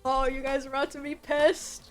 Oh, you guys are about to be pissed.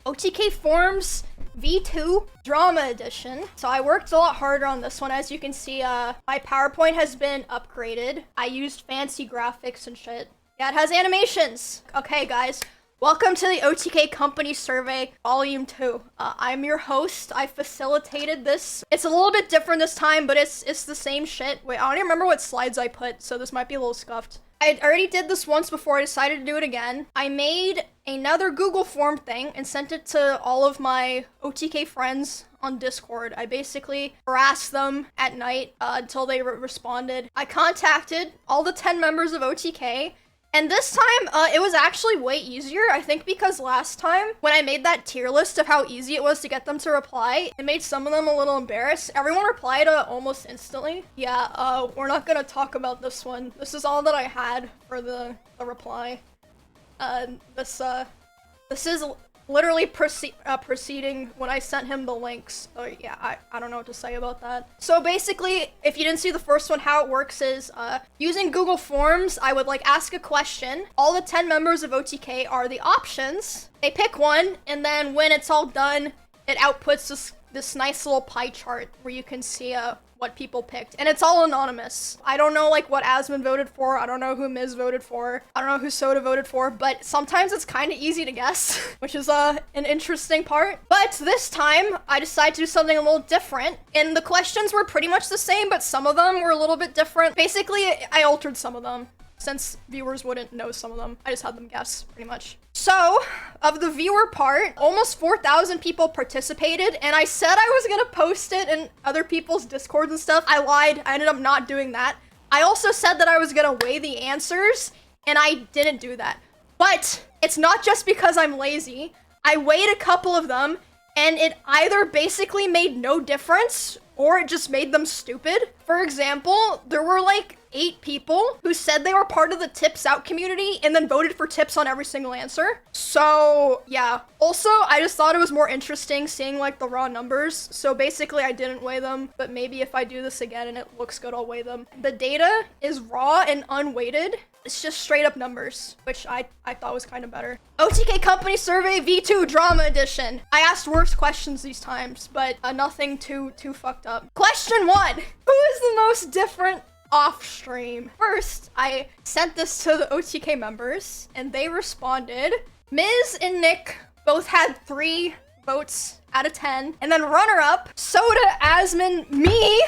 OTK Forms V2 Drama Edition. So I worked a lot harder on this one. As you can see, my PowerPoint has been upgraded. I used fancy graphics and shit. Yeah, it has animations. Okay, guys. Welcome to the OTK Company Survey, Volume 2. I'm your host. I facilitated this. It's a little bit different this time, but it's the same shit. Wait, I don't even remember what slides I put, so this might be a little scuffed. I already did this once before I decided to do it again. I made another Google form thing and sent it to all of my OTK friends on Discord. I basically harassed them at night until they responded. I contacted all the 10 members of OTK. And this time, it was actually way easier, I think, because last time, when I made that tier list of how easy it was to get them to reply, it made some of them a little embarrassed. Everyone replied almost instantly. Yeah, we're not gonna talk about this one. This is all that I had for the reply. This is literally proceeding when I sent him the links. So yeah, I don't know what to say about that. So basically, if you didn't see the first one, how it works is, using Google Forms, I would like ask a question. All the 10 members of OTK are the options. They pick one, and then when it's all done, it outputs this nice little pie chart where you can see what people picked, and it's all anonymous. I don't know like what Asmin voted for, I don't know who Miz voted for, I don't know who Soda voted for, but sometimes it's kind of easy to guess, which is an interesting part. But this time, I decided to do something a little different, and the questions were pretty much the same, but some of them were a little bit different. Basically, I altered some of them, since viewers wouldn't know some of them. I just had them guess, pretty much. So, of the viewer part, almost 4,000 people participated, and I said I was gonna post it in other people's Discords and stuff. I lied, I ended up not doing that. I also said that I was gonna weigh the answers, and I didn't do that. But, it's not just because I'm lazy. I weighed a couple of them, and it either basically made no difference, or it just made them stupid. For example, there were like 8 people who said they were part of the tips out community and then voted for tips on every single answer. So yeah. Also, I just thought it was more interesting seeing like the raw numbers. So basically I didn't weigh them, but maybe if I do this again and it looks good, I'll weigh them. The data is raw and unweighted. It's just straight up numbers, which I thought was kind of better. OTK Company Survey V2 Drama Edition. I asked worse questions these times, but nothing too fucked up. Question 1. Who is the most different off stream? First, I sent this to the OTK members, and they responded. Miz and Nick both had 3 votes out of 10, and then runner-up, Soda, Asmin, me,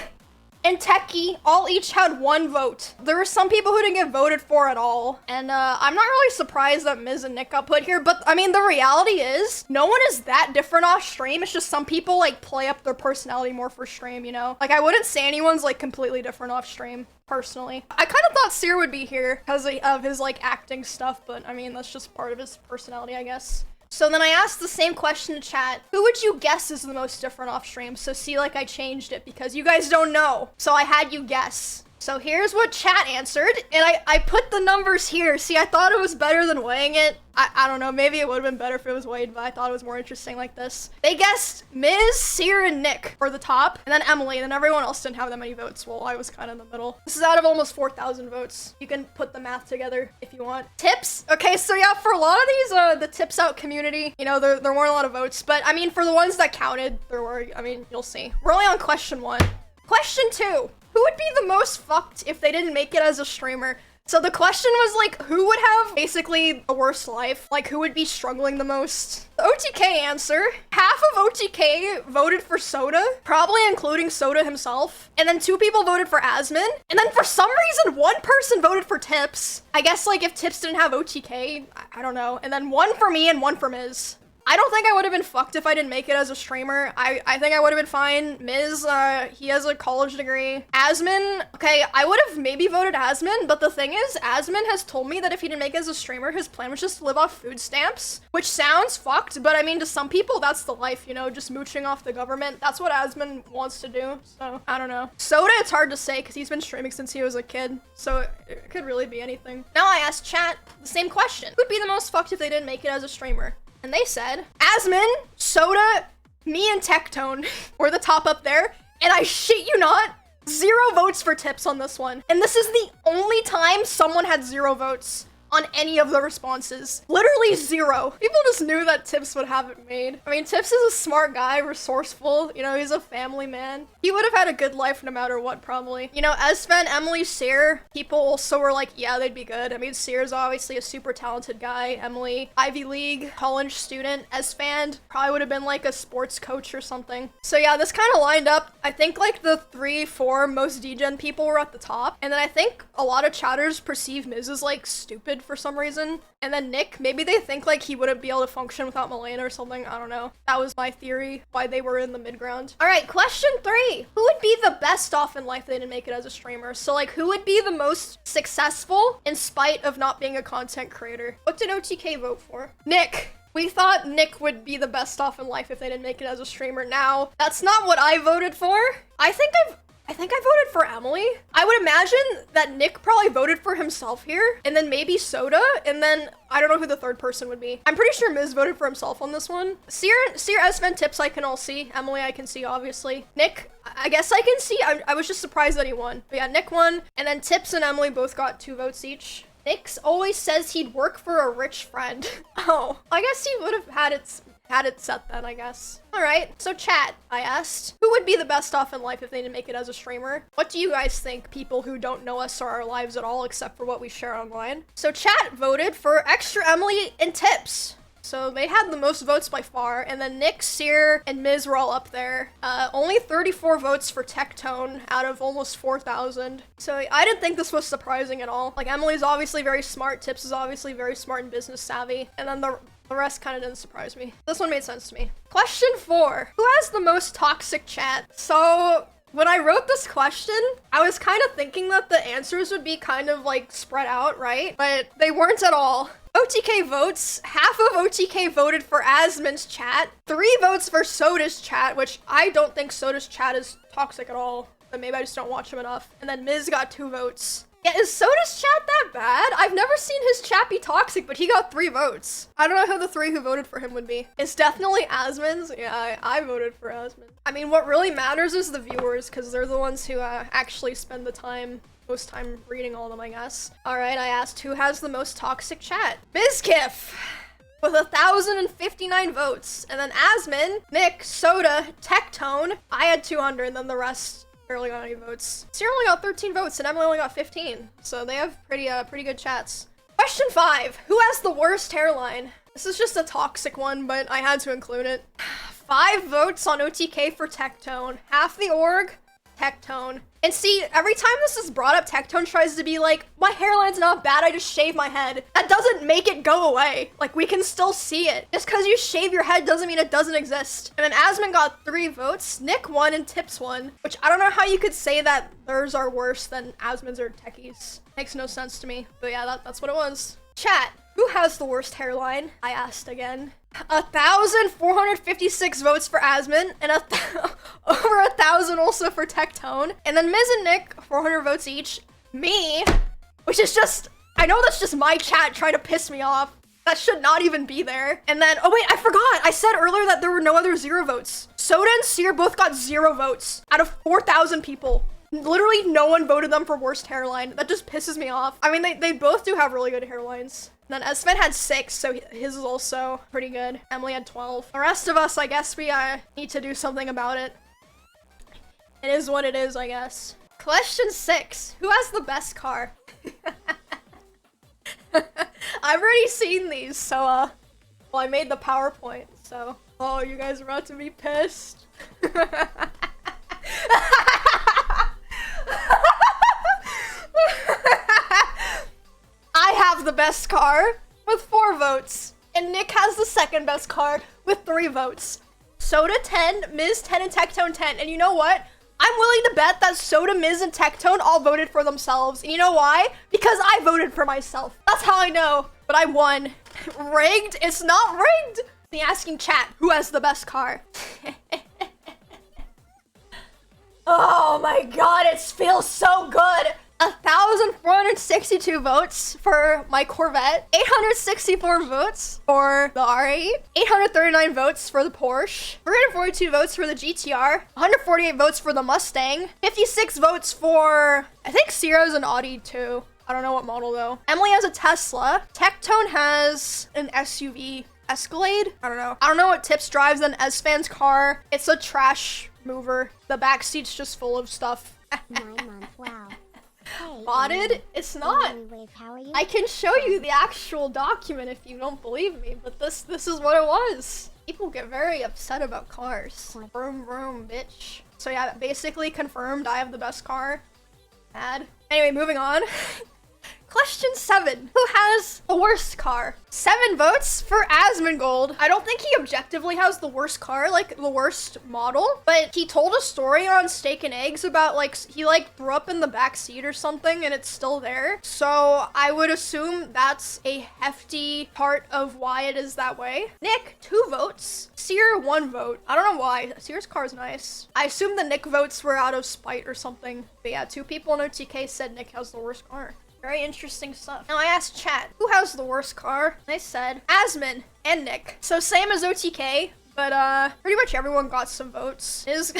and Techie all each had 1 vote. There were some people who didn't get voted for at all, and I'm not really surprised that Miz and Nick got put here, but I mean, the reality is, no one is that different off stream. It's just some people like play up their personality more for stream, you know? Like, I wouldn't say anyone's like completely different off stream, personally. I kind of thought Seer would be here because of his like acting stuff, but I mean, that's just part of his personality, I guess. So then I asked the same question to chat. Who would you guess is the most different off stream? So see, like I changed it because you guys don't know. So I had you guess. So here's what chat answered, and I put the numbers here. See, I thought it was better than weighing it. I don't know, maybe it would have been better if it was weighed, but I thought it was more interesting like this. They guessed Miz, Seer, and Nick for the top, and then Emily, and then everyone else didn't have that many votes. Well, I was kind of in the middle. This is out of almost 4,000 votes. You can put the math together if you want. Tips? Okay, so yeah, for a lot of these, the tips out community, you know, there weren't a lot of votes, but I mean, for the ones that counted, there were, I mean, you'll see. We're only on question 1. Question 2. Who would be the most fucked if they didn't make it as a streamer? So the question was like, who would have basically the worst life? Like, who would be struggling the most? The OTK answer, half of OTK voted for Soda, probably including Soda himself. And then 2 people voted for Asmin. And then for some reason, 1 person voted for Tips. I guess like if Tips didn't have OTK, I don't know. And then 1 for me and 1 for Miz. I don't think I would have been fucked if I didn't make it as a streamer. I think I would have been fine. Miz, he has a college degree. Asmin, okay, I would have maybe voted Asmin, but the thing is, Asmin has told me that if he didn't make it as a streamer, his plan was just to live off food stamps, which sounds fucked, but I mean, to some people, that's the life, you know, just mooching off the government. That's what Asmin wants to do, so I don't know. Soda, it's hard to say, because he's been streaming since he was a kid, so it could really be anything. Now I asked chat the same question. Who'd be the most fucked if they didn't make it as a streamer? And they said, Asmin, Soda, me, and Tectone were the top up there. And I shit you not, 0 votes for Tips on this one. And this is the only time someone had 0 votes on any of the responses. Literally 0. People just knew that Tips would have it made. I mean, Tips is a smart guy, resourceful, you know, he's a family man. He would have had a good life no matter what, probably. You know, Esfen, Emily, Seer, people also were like, yeah, they'd be good. I mean, Seer's obviously a super talented guy. Emily, Ivy League, college student. Esfand probably would have been like a sports coach or something. So yeah, this kind of lined up. I think like the 3-4 most degen people were at the top. And then I think a lot of chatters perceive Miz as like stupid for some reason. And then Nick, maybe they think like he wouldn't be able to function without Milena or something. I don't know. That was my theory why they were in the mid ground. All right, question 3. Who would be the best off in life if they didn't make it as a streamer? So like, who would be the most successful in spite of not being a content creator? What did OTK vote for? Nick. We thought Nick would be the best off in life if they didn't make it as a streamer. Now, that's not what I voted for. I think I voted for Emily. I would imagine that Nick probably voted for himself here, and then maybe Soda, and then I don't know who the third person would be. I'm pretty sure Miz voted for himself on this one. Seer, Esven, Tips I can all see. Emily I can see, obviously. Nick, I guess I can see. I was just surprised that he won. But yeah, Nick won, and then Tips and Emily both got 2 votes each. Nick always says he'd work for a rich friend. Oh, I guess he would have had it set then, I guess. All right, so chat, I asked, who would be the best off in life if they didn't make it as a streamer? What do you guys think, people who don't know us or our lives at all except for what we share online? So chat voted for Extra Emily and Tips. So they had the most votes by far, and then Nick, Seer, and Miz were all up there. Only 34 votes for Tectone out of almost 4,000. So I didn't think this was surprising at all. Like, Emily's obviously very smart, Tips is obviously very smart and business savvy, and then the rest kind of didn't surprise me. This one made sense to me. Question 4. Who has the most toxic chat? So when I wrote this question, I was kind of thinking that the answers would be kind of like spread out, right? But they weren't at all. OTK votes. Half of OTK voted for Asmin's chat. 3 votes for Soda's chat, which I don't think Soda's chat is toxic at all. But maybe I just don't watch him enough. And then Miz got 2 votes. Yeah, is Soda's chat that bad? I've never seen his chat be toxic, but he got 3 votes. I don't know who the 3 who voted for him would be. It's definitely Asmin's. Yeah, I voted for Asmin. I mean, what really matters is the viewers, because they're the ones who actually spend the most time reading all of them, I guess. All right, I asked who has the most toxic chat. Mizkif with 1,059 votes. And then Asmin, Nick, Soda, Tectone. I had 200, and then the rest barely got any votes. Seer only got 13 votes, and Emily only got 15. So they have pretty good chats. Question 5. Who has the worst hairline? This is just a toxic one, but I had to include it. 5 votes on OTK for Tectone. Half the org, Tectone. And see, every time this is brought up, Tectone tries to be like, my hairline's not bad, I just shave my head. That doesn't make it go away. Like, we can still see it. Just because you shave your head doesn't mean it doesn't exist. And then Asmin got 3 votes, Nick won, and Tips won. Which I don't know how you could say that theirs are worse than Asmin's or Techie's. Makes no sense to me. But yeah, that's what it was. Chat, who has the worst hairline? I asked again. 1,456 votes for Asmin, and over 1,000 also for Tectone. And then Miz and Nick, 400 votes each. Me, which is just, I know that's just my chat trying to piss me off. That should not even be there. And then, oh wait, I forgot. I said earlier that there were no other 0 votes. Soda and Seer both got 0 votes out of 4,000 people. Literally no one voted them for worst hairline. That just pisses me off. I mean, they both do have really good hairlines. And then Esfen had 6, so his is also pretty good. Emily had 12. The rest of us, I guess we need to do something about it. It is what it is, I guess. Question 6. Who has the best car? I've already seen these, so, well, I made the PowerPoint, so. Oh, you guys are about to be pissed. I have the best car with 4 votes, and Nick has the second best car with 3 votes. Soda 10, Miz 10, and Tectone 10. And you know what? I'm willing to bet that Soda, Miz, and Tectone all voted for themselves. And you know why? Because I voted for myself. That's how I know. But I won. Rigged? It's not rigged. Me asking chat, who has the best car? Oh my god, it feels so good 1,462 votes for my Corvette, 864 votes for the R8, 839 votes for the Porsche, 342 votes for the GTR, 148 votes for the Mustang, 56 votes for, I think Sierra's an Audi too. I don't know what model though. Emily has a Tesla. Tectone has an SUV Escalade. I don't know what Tips drives an S-Fan's car. It's a trash mover. The back seat's just full of stuff. 9 months, wow. Hey, Modded? It's not. Wave, how are you? I can show you the actual document if you don't believe me, but this is what it was. People get very upset about cars. Vroom vroom, bitch. So yeah, basically confirmed I have the best car. Mad. Anyway, moving on. Question 7. Who has the worst car? 7 votes for Asmongold. I don't think he objectively has the worst car, like the worst model, but he told a story on Steak and Eggs about like he like threw up in the back seat or something and it's still there. So I would assume that's a hefty part of why it is that way. Nick, 2 votes. Sear, 1 vote. I don't know why. Sear's car is nice. I assume the Nick votes were out of spite or something. But yeah, 2 people in OTK said Nick has the worst car. Very interesting stuff. Now I asked chat, who has the worst car? They said Asmon and Nick. So same as OTK, but pretty much everyone got some votes. Miz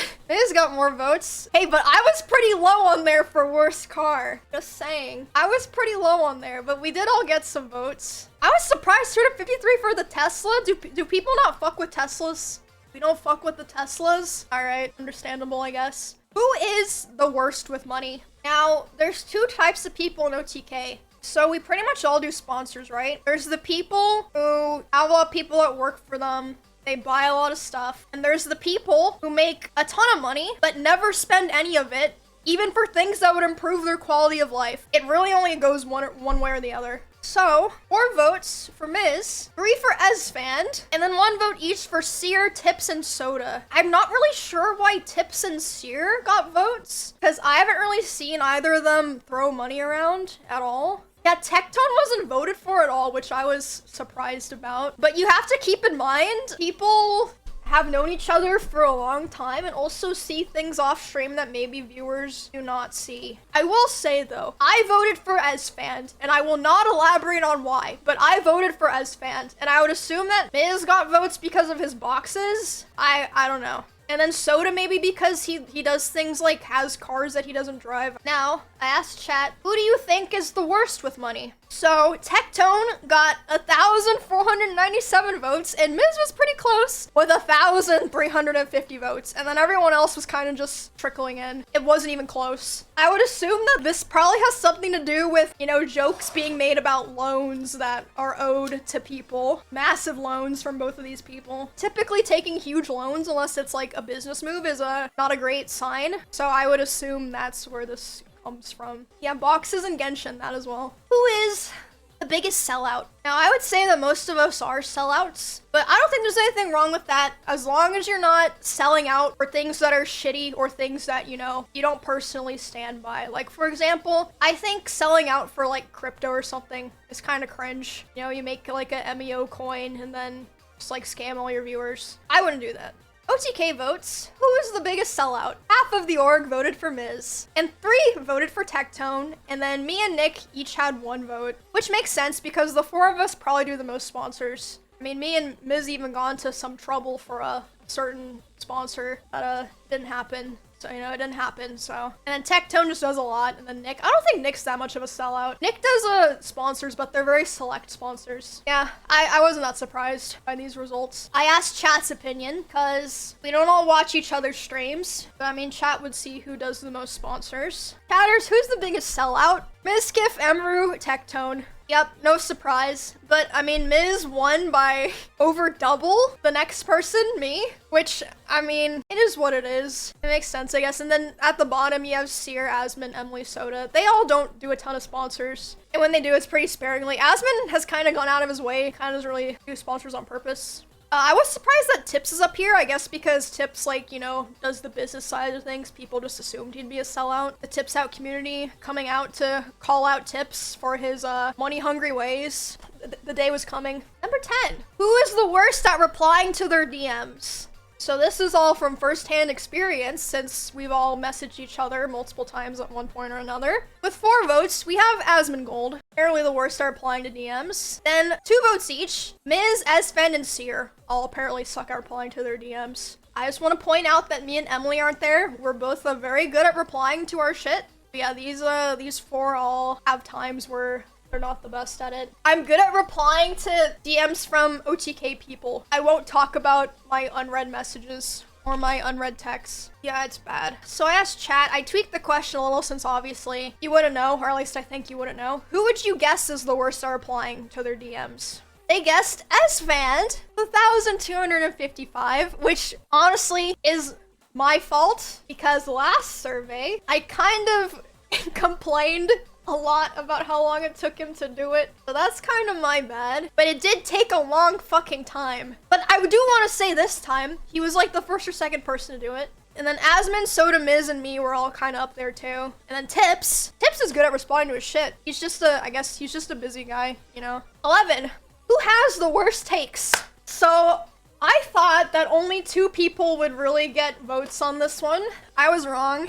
got more votes. Hey, but I was pretty low on there for worst car. Just saying. I was pretty low on there, but we did all get some votes. I was surprised 253 for the Tesla. Do people not fuck with Teslas? We don't fuck with the Teslas? All right, understandable, I guess. Who is the worst with money? Now, there's 2 types of people in OTK. So we pretty much all do sponsors, right? There's the people who have a lot of people that work for them. They buy a lot of stuff. And there's the people who make a ton of money, but never spend any of it, even for things that would improve their quality of life. It really only goes one way or the other. So, 4 votes for Miz, 3 for Esfand, and then 1 vote each for Sear, Tips, and Soda. I'm not really sure why Tips and Sear got votes, because I haven't really seen either of them throw money around at all. Yeah, Tectone wasn't voted for at all, which I was surprised about. But you have to keep in mind, people have known each other for a long time and also see things off stream that maybe viewers do not see. I will say though, I voted for Esfand and I will not elaborate on why, but I voted for Esfand and I would assume that Miz got votes because of his boxes. I don't know. And then Soda maybe because he does things like has cars that he doesn't drive. Now, I asked chat, who do you think is the worst with money? So, Tectone got 1,497 votes, and Miz was pretty close with 1,350 votes. And then everyone else was kind of just trickling in. It wasn't even close. I would assume that this probably has something to do with, you know, jokes being made about loans that are owed to people. Massive loans from both of these people. Typically taking huge loans, unless it's like a business move, is not a great sign. So I would assume that's where this comes from. Yeah, boxes and Genshin, that as well. Who is the biggest sellout? Now, I would say that most of us are sellouts, but I don't think there's anything wrong with that as long as you're not selling out for things that are shitty or things that, you know, you don't personally stand by. Like, for example, I think selling out for like crypto or something is kind of cringe. You know, you make like a MEO coin and then just like scam all your viewers. I wouldn't do that. OTK votes. Who is the biggest sellout? Half of the org voted for Miz, and 3 voted for Tectone, and then me and Nick each had 1 vote, which makes sense because the 4 of us probably do the most sponsors. I mean, me and Miz even got into some trouble for a certain sponsor that didn't happen. So, you know, it didn't happen, so. And then Tectone just does a lot, and then Nick. I don't think Nick's that much of a sellout. Nick does sponsors, but they're very select sponsors. Yeah, I wasn't that surprised by these results. I asked chat's opinion, because we don't all watch each other's streams. But I mean, chat would see who does the most sponsors. Chatters, who's the biggest sellout? Mizkif, Emiru, Tectone. Yep, no surprise. But, I mean, Miz won by over double the next person, me. Which, I mean, it is what it is. It makes sense, I guess. And then at the bottom, you have Sear, Asmon, Emily, Soda. They all don't do a ton of sponsors. And when they do, it's pretty sparingly. Asmon has kind of gone out of his way. Kind of doesn't really do sponsors on purpose. I was surprised that Tips is up here, I guess because Tips, like, you know, does the business side of things. People just assumed he'd be a sellout. The Tips Out community coming out to call out Tips for his money-hungry ways. The day was coming. Number 10. Who is the worst at replying to their DMs? So this is all from first-hand experience since we've all messaged each other multiple times at one point or another. With 4 votes, we have Asmongold. Apparently the worst are replying to DMs. Then 2 votes each, Ms, Esfand, and Seer all apparently suck at replying to their DMs. I just want to point out that me and Emily aren't there. We're both very good at replying to our shit. But yeah, these 4 all have times where they're not the best at it. I'm good at replying to DMs from OTK people. I won't talk about my unread messages or my unread texts. Yeah, it's bad. So I asked chat, I tweaked the question a little since obviously you wouldn't know, or at least I think you wouldn't know. Who would you guess is the worst at replying to their DMs? They guessed Esfand, 1,255, which honestly is my fault because last survey, I kind of complained a lot about how long it took him to do it. So that's kind of my bad. But it did take a long fucking time. But I do want to say this time, he was like the first or second person to do it. And then Asmon, Soda, Miz, and me were all kind of up there too. And then Tips. Tips is good at responding to his shit. He's just I guess he's just a busy guy, you know. 11. Who has the worst takes? So I thought that only 2 people would really get votes on this one. I was wrong.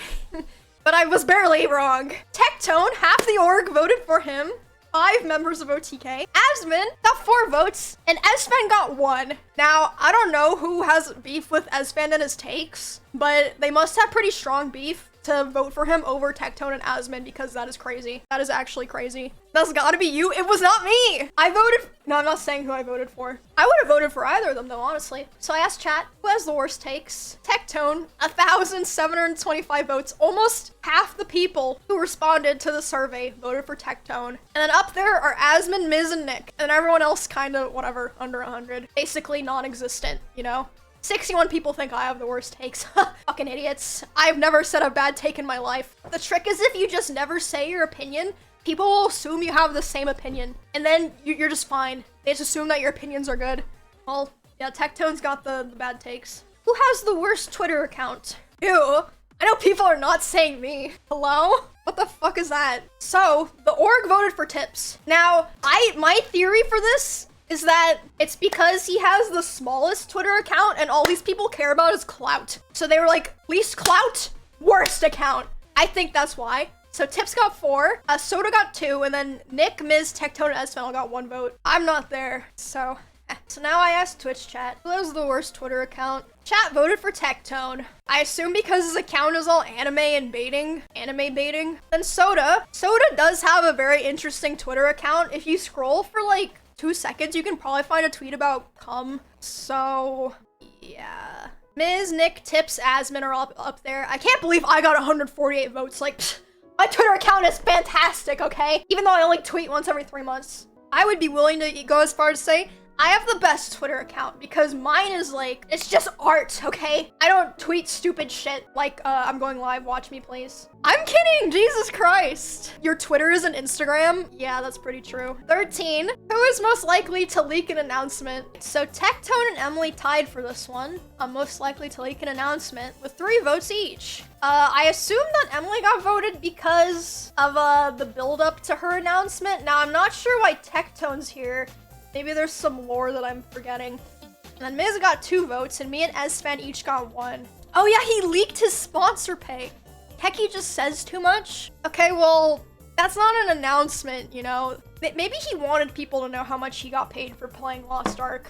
But I was barely wrong. Tectone, half the org voted for him. 5 members of OTK. Asmon got 4 votes, and Esfand got 1. Now, I don't know who has beef with Esfand and his takes, but they must have pretty strong beef to vote for him over Tectone and Asmon because that is crazy. That is actually crazy. That's gotta be you. It was not me. I voted. No, I'm not saying who I voted for. I would have voted for either of them though, honestly. So I asked chat, who has the worst takes? Tectone, 1,725 votes. Almost half the people who responded to the survey voted for Tectone. And then up there are Asmon, Miz, and Nick. And everyone else kind of whatever, under 100. Basically non-existent, you know? 61 people think I have the worst takes. Fucking idiots. I've never said a bad take in my life. The trick is if you just never say your opinion, people will assume you have the same opinion. And then you're just fine. They just assume that your opinions are good. Well, yeah, Tectone's got the bad takes. Who has the worst Twitter account? Ew. I know people are not saying me. Hello? What the fuck is that? So, the org voted for Tips. Now, my theory for this is that it's because he has the smallest Twitter account and all these people care about is clout. So they were like, least clout, worst account. I think that's why. So Tips got 4, Soda got 2, and then Nick, Miz, Tectone, and Esfand all got 1 vote. I'm not there, so. So now I asked Twitch chat, who has the worst Twitter account? Chat voted for Tectone. I assume because his account is all anime baiting. Then Soda does have a very interesting Twitter account. If you scroll for like 2 seconds, you can probably find a tweet about cum. So, yeah. Miz, Nick, Tips, Asmon are all up there. I can't believe I got 148 votes. Like, pfft, my Twitter account is fantastic, okay? Even though I only tweet once every 3 months. I would be willing to go as far as to say, I have the best Twitter account because mine is like, it's just art, okay? I don't tweet stupid shit like, I'm going live, watch me please. I'm kidding, Jesus Christ. Your Twitter is an Instagram? Yeah, that's pretty true. 13, who is most likely to leak an announcement? So Tectone and Emily tied for this one. I'm most likely to leak an announcement with 3 votes each. I assume that Emily got voted because of the build up to her announcement. Now, I'm not sure why Tectone's here. Maybe there's some lore that I'm forgetting. And then Miz got 2 votes, and me and Esfand each got 1. Oh yeah, he leaked his sponsor pay. Heck, he just says too much. Okay, well, that's not an announcement, you know? Maybe he wanted people to know how much he got paid for playing Lost Ark.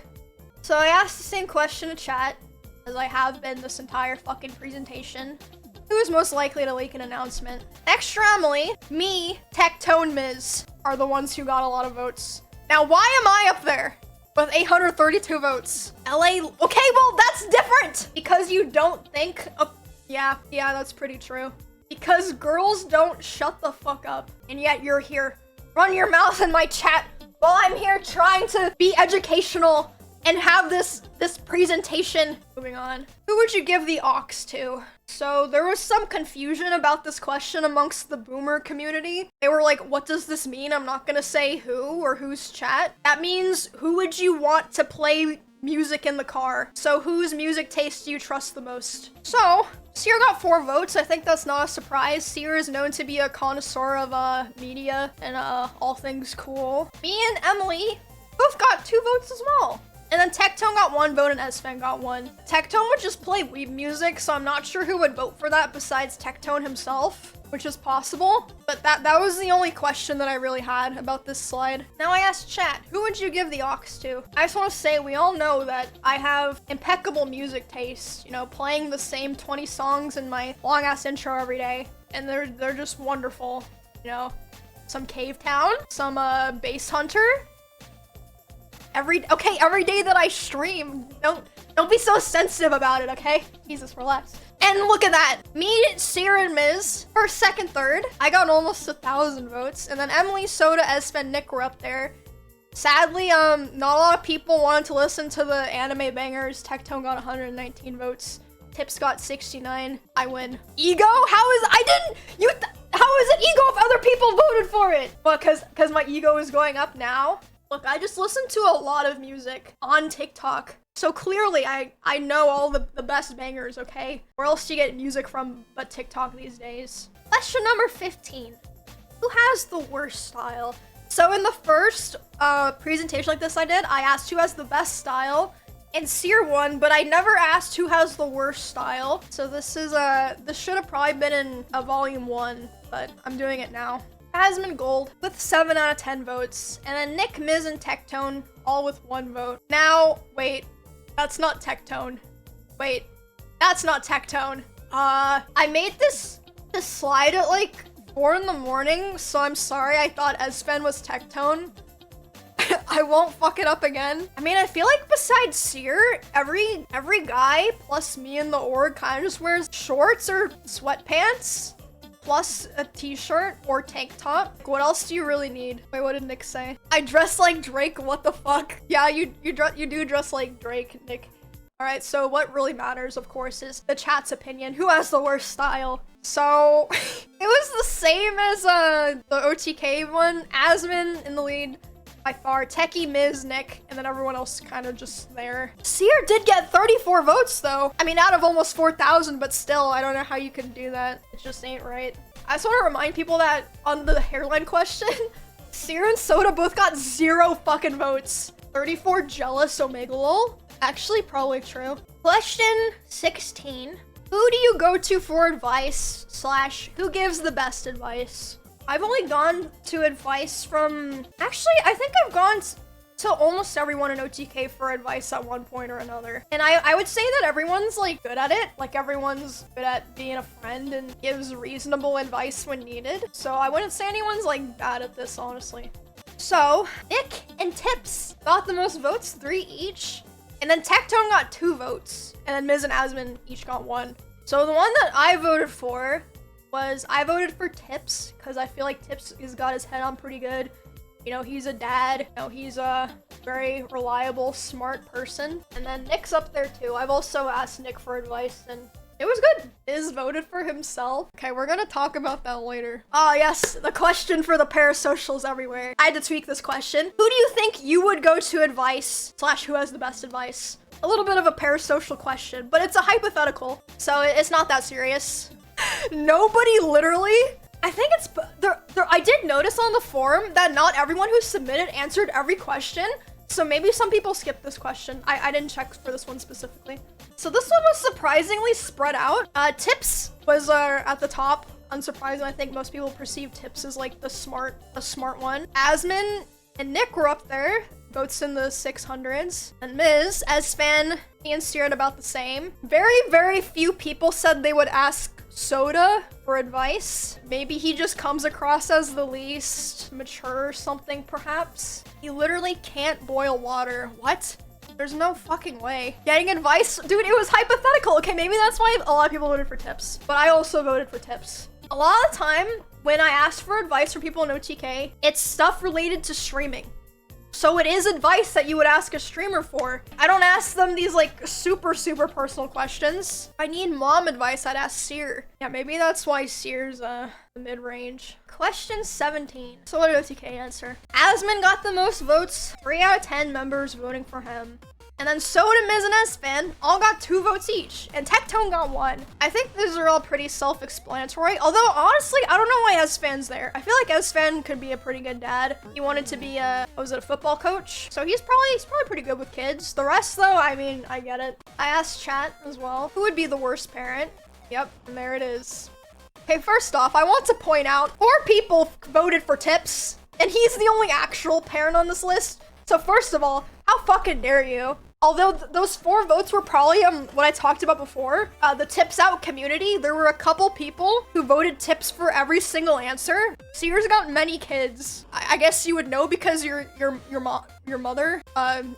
So I asked the same question to chat, as I have been this entire fucking presentation. Who is most likely to leak an announcement? Extra Emily, me, Tectone, Miz are the ones who got a lot of votes. Now, why am I up there with 832 votes? LA, okay, well, that's different. Because you don't think of, yeah, that's pretty true. Because girls don't shut the fuck up. And yet you're here. Run your mouth in my chat while I'm here trying to be educational and have this presentation. Moving on. Who would you give the aux to? So there was some confusion about this question amongst the boomer community. They were like, what does this mean? I'm not gonna say who or whose chat. That means who would you want to play music in the car? So whose music taste do you trust the most? So Seer got 4 votes. I think that's not a surprise. Seer is known to be a connoisseur of media and all things cool. Me and Emily both got 2 votes as well. And then Tectone got 1 vote and Esfan got 1. Tectone would just play weeb music, so I'm not sure who would vote for that besides Tectone himself, which is possible. But that was the only question that I really had about this slide. Now I asked chat, who would you give the aux to? I just want to say, we all know that I have impeccable music taste, you know, playing the same 20 songs in my long ass intro every day. And they're just wonderful, you know. Some Cave Town, some Bass Hunter. Every day that I stream. Don't be so sensitive about it, okay? Jesus, relax. And look at that. Me, Seer, and Miz for second, third. I got almost 1,000 votes. And then Emily, Soda, Espen, Nick were up there. Sadly, not a lot of people wanted to listen to the anime bangers. Tectone got 119 votes. Tips got 69. I win. Ego? How is it ego if other people voted for it? Well, cause my ego is going up now. Look, I just listen to a lot of music on TikTok. So clearly I know all the best bangers, okay? Where else do you get music from but TikTok these days? Question number 15. Who has the worst style? So in the first presentation like this I did, I asked who has the best style, and Seer won, but I never asked who has the worst style. So this should have probably been in a volume 1, but I'm doing it now. Asmon Gold with 7 out of 10 votes, and then Nick, Miz, and Tectone all with 1 vote. Now, wait, that's not Tectone. Wait, that's not Tectone. I made this slide at like 4 in the morning, so I'm sorry. I thought Espen was Tectone. I won't fuck it up again. I mean, I feel like besides Seer, every guy plus me in the org kind of just wears shorts or sweatpants plus a t-shirt or tank top. What else do you really need? Wait, what did Nick say? I dress like Drake, what the fuck? Yeah, you do dress like Drake, Nick. All right, so what really matters, of course, is the chat's opinion. Who has the worst style? So it was the same as the OTK one. Asmon in the lead by far. Techie, Miz, Nick, and then everyone else kind of just there. Seer did get 34 votes though. I mean, out of almost 4,000, but still, I don't know how you can do that. It just ain't right. I just want to remind people that on the hairline question, Seer and Soda both got 0 fucking votes. 34 jealous Omegalol. Actually, probably true. Question 16. Who do you go to for advice / who gives the best advice? I've only gone to advice from... Actually, I think I've gone to almost everyone in OTK for advice at one point or another. And I would say that everyone's like good at it. Like everyone's good at being a friend and gives reasonable advice when needed. So I wouldn't say anyone's like bad at this, honestly. So Nick and Tips got the most votes, 3 each. And then Tectone got 2 votes. And then Miz and Asmon each got 1. So the one that I voted for was I voted for Tips because I feel like Tips has got his head on pretty good. You know, he's a dad. You know, he's a very reliable, smart person. And then Nick's up there too. I've also asked Nick for advice and it was good. Miz voted for himself. Okay, we're gonna talk about that later. Ah, yes, the question for the parasocials everywhere. I had to tweak this question. Who do you think you would go to advice / who has the best advice? A little bit of a parasocial question, but it's a hypothetical, so it's not that serious. Nobody literally. I think it's there. I did notice on the forum that not everyone who submitted answered every question. So maybe some people skipped this question. I didn't check for this one specifically. So this one was surprisingly spread out. Tips was at the top. Unsurprisingly, I think most people perceive Tips as like the smart one. Asmon and Nick were up there. Votes in the 600s. And Miz, Esfan, he and Seer about the same. Very, very few people said they would ask Soda for advice. Maybe he just comes across as the least mature or something, perhaps. He literally can't boil water. What? There's no fucking way. Getting advice? Dude, it was hypothetical. Okay, maybe that's why a lot of people voted for Tips. But I also voted for Tips. A lot of the time, when I ask for advice from people in OTK, it's stuff related to streaming. So it is advice that you would ask a streamer for. I don't ask them these like super personal questions. If I need mom advice, I'd ask Seer. Yeah, maybe that's why Seer's the mid-range. Question 17. So what did OTK answer? Asmon got the most votes. 3 out of 10 members voting for him. And then Soda, Miz, and S-Fan all got 2 votes each, and Tectone got 1. I think these are all pretty self-explanatory, although honestly, I don't know why S-Fan's there. I feel like S-Fan could be a pretty good dad. He wanted to be a football coach? So he's probably pretty good with kids. The rest though, I mean, I get it. I asked chat as well, who would be the worst parent? Yep, and there it is. Okay, first off, I want to point out 4 people voted for Tips, and he's the only actual parent on this list. So first of all, how fucking dare you? Although those 4 votes were probably what I talked about before, the Tips Out community, there were a couple people who voted Tips for every single answer. Sears got many kids. I guess you would know because your mother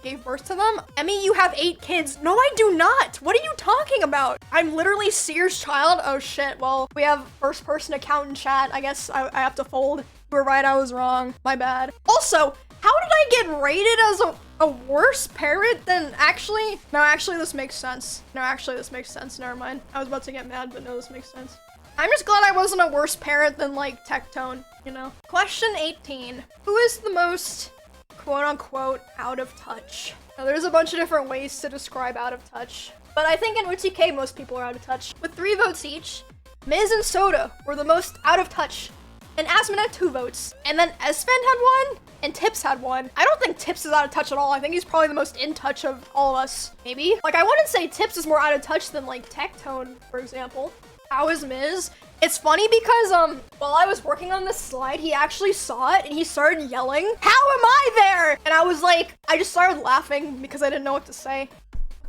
gave birth to them. Emmy, you have 8 kids. No, I do not. What are you talking about? I'm literally Sears' child. Oh shit. Well, we have first person account in chat. I guess I have to fold. You were right, I was wrong. My bad. Also, how did I get rated as a worse parent than actually? No, actually this makes sense. No, actually this makes sense. Never mind. I was about to get mad, but no, this makes sense. I'm just glad I wasn't a worse parent than like Tectone, you know? Question 18. Who is the most quote unquote out of touch? Now there's a bunch of different ways to describe out of touch, but I think in OTK most people are out of touch. With 3 votes each, Miz and Soda were the most out of touch, and Asmin had 2 votes, and then S-Fan had 1, and Tips had 1. I don't think Tips is out of touch at all. I think he's probably the most in touch of all of us, maybe? Like, I wouldn't say Tips is more out of touch than, like, Tectone, for example. How is Miz? It's funny because, while I was working on this slide, he actually saw it, and he started yelling, "How am I there?" And I was like, I just started laughing because I didn't know what to say.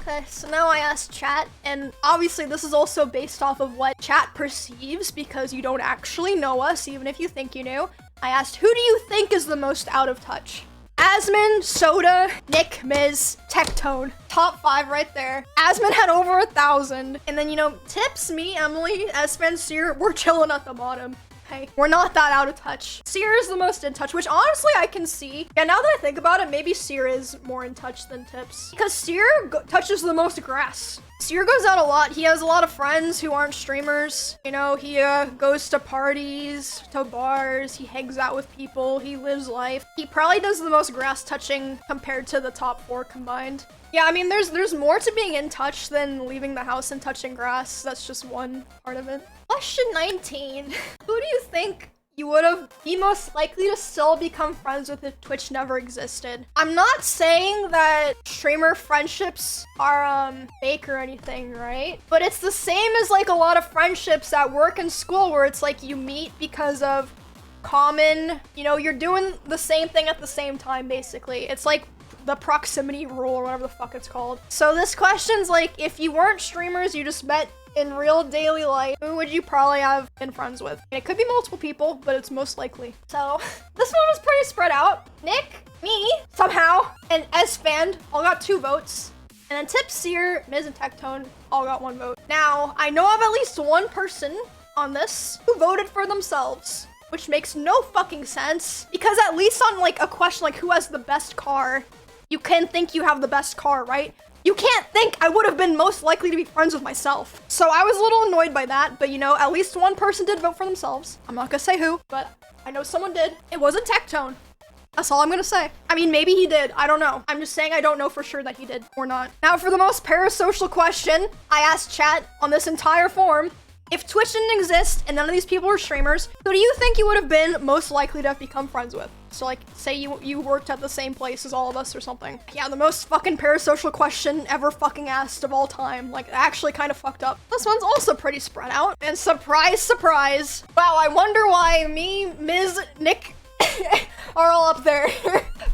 Okay, so now I asked chat, and obviously this is also based off of what chat perceives because you don't actually know us, even if you think you knew. I asked, who do you think is the most out of touch? Asmin, Soda, Nick, Miz, Tectone. Top 5 right there. Asmin had over 1,000. And then, you know, Tips, me, Emily, S-Fan, Sear, we're chilling at the bottom. Okay, we're not that out of touch. Sear is the most in touch, which honestly I can see. Yeah, now that I think about it, maybe Sear is more in touch than Tips. Because Sear touches the most grass. Sear goes out a lot. He has a lot of friends who aren't streamers. You know, he goes to parties, to bars, he hangs out with people, he lives life. He probably does the most grass touching compared to the top 4 combined. Yeah, I mean, there's more to being in touch than leaving the house and touching grass. That's just one part of it. Question 19. Who do you think you would have been most likely to still become friends with if Twitch never existed? I'm not saying that streamer friendships are fake or anything, right? But it's the same as like a lot of friendships at work and school where it's like you meet because of common, you know, you're doing the same thing at the same time basically. It's like the proximity rule or whatever the fuck it's called. So this question's like, if you weren't streamers, you just met in real daily life, who would you probably have been friends with? And it could be multiple people, but it's most likely. So this one was pretty spread out. Nick, me, somehow, and S-Fan all got 2 votes. And then Tip, Sear, Miz, and Tectone all got 1 vote. Now, I know of at least 1 person on this who voted for themselves, which makes no fucking sense. Because at least on like a question like who has the best car, you can think you have the best car, right? You can't think I would have been most likely to be friends with myself. So I was a little annoyed by that, but you know, at least 1 person did vote for themselves. I'm not gonna say who, but I know someone did. It wasn't Tectone. That's all I'm gonna say. I mean, maybe he did. I don't know. I'm just saying I don't know for sure that he did or not. Now for the most parasocial question, I asked chat on this entire form, if Twitch didn't exist and none of these people were streamers, who do you think you would have been most likely to have become friends with? So like, say you worked at the same place as all of us or something. Yeah, the most fucking parasocial question ever fucking asked of all time. Like, actually kind of fucked up. This one's also pretty spread out. And surprise, surprise. Wow, I wonder why me, Miz, Nick are all up there.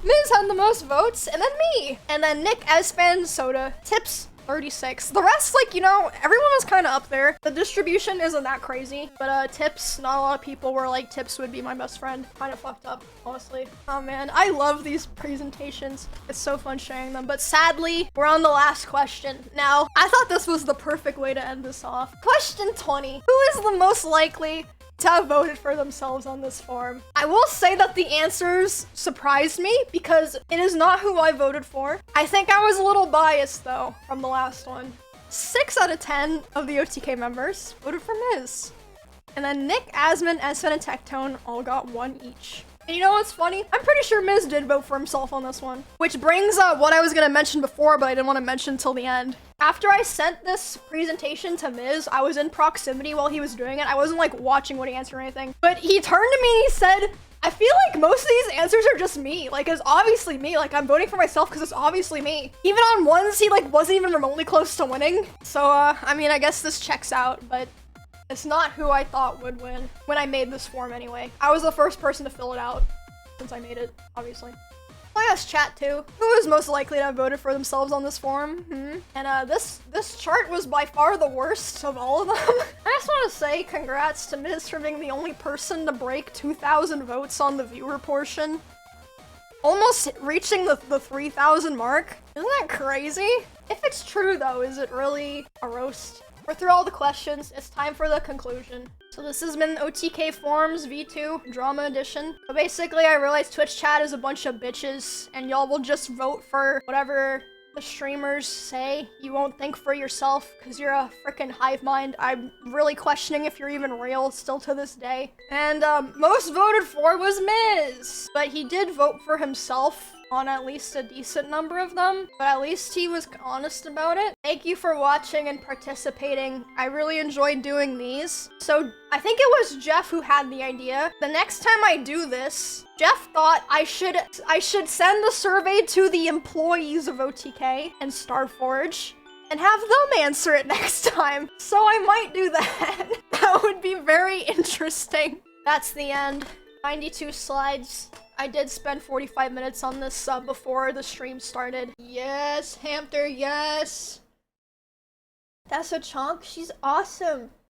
Miz had the most votes, and then me. And then Nick, S-Fan, Soda, Tips, 36. The rest, like, you know, everyone was kind of up there. The distribution isn't that crazy, but Tips, not a lot of people were like, Tips would be my best friend. Kind of fucked up, honestly. Oh man, I love these presentations. It's so fun sharing them, but sadly, we're on the last question. Now, I thought this was the perfect way to end this off. Question 20. Who is the most likely to have voted for themselves on this form? I will say that the answers surprised me because it is not who I voted for. I think I was a little biased though from the last one. 6 out of 10 of the OTK members voted for Miz. And then Nick, Asmin, S-Fan, and Tectone all got 1 each. And you know what's funny? I'm pretty sure Miz did vote for himself on this one. Which brings up what I was gonna mention before, but I didn't want to mention until the end. After I sent this presentation to Miz, I was in proximity while he was doing it. I wasn't like watching what he answered or anything. But he turned to me and he said, I feel like most of these answers are just me. Like, it's obviously me. Like, I'm voting for myself because it's obviously me. Even on ones, he like wasn't even remotely close to winning. So, I mean, I guess this checks out, but it's not who I thought would win when I made this form anyway. I was the first person to fill it out since I made it, obviously. I asked chat too. Who is most likely to have voted for themselves on this form? And this chart was by far the worst of all of them. I just want to say congrats to Miz for being the only person to break 2,000 votes on the viewer portion. Almost reaching the 3,000 mark. Isn't that crazy? If it's true though, is it really a roast? We're through all the questions. It's time for the conclusion. So this has been OTK Forums V2 Drama Edition. So basically, I realized Twitch chat is a bunch of bitches, and y'all will just vote for whatever the streamers say. You won't think for yourself, because you're a freaking hive mind. I'm really questioning if you're even real still to this day. And most voted for was Miz, but he did vote for himself on at least a decent number of them, but at least he was honest about it. Thank you for watching and participating. I really enjoyed doing these. So I think it was Jeff who had the idea. The next time I do this, Jeff thought I should send the survey to the employees of OTK and Starforge and have them answer it next time. So I might do that. That would be very interesting. That's the end. 92 slides. I did spend 45 minutes on this before the stream started. Yes, Hamter, yes. That's a chunk. She's awesome.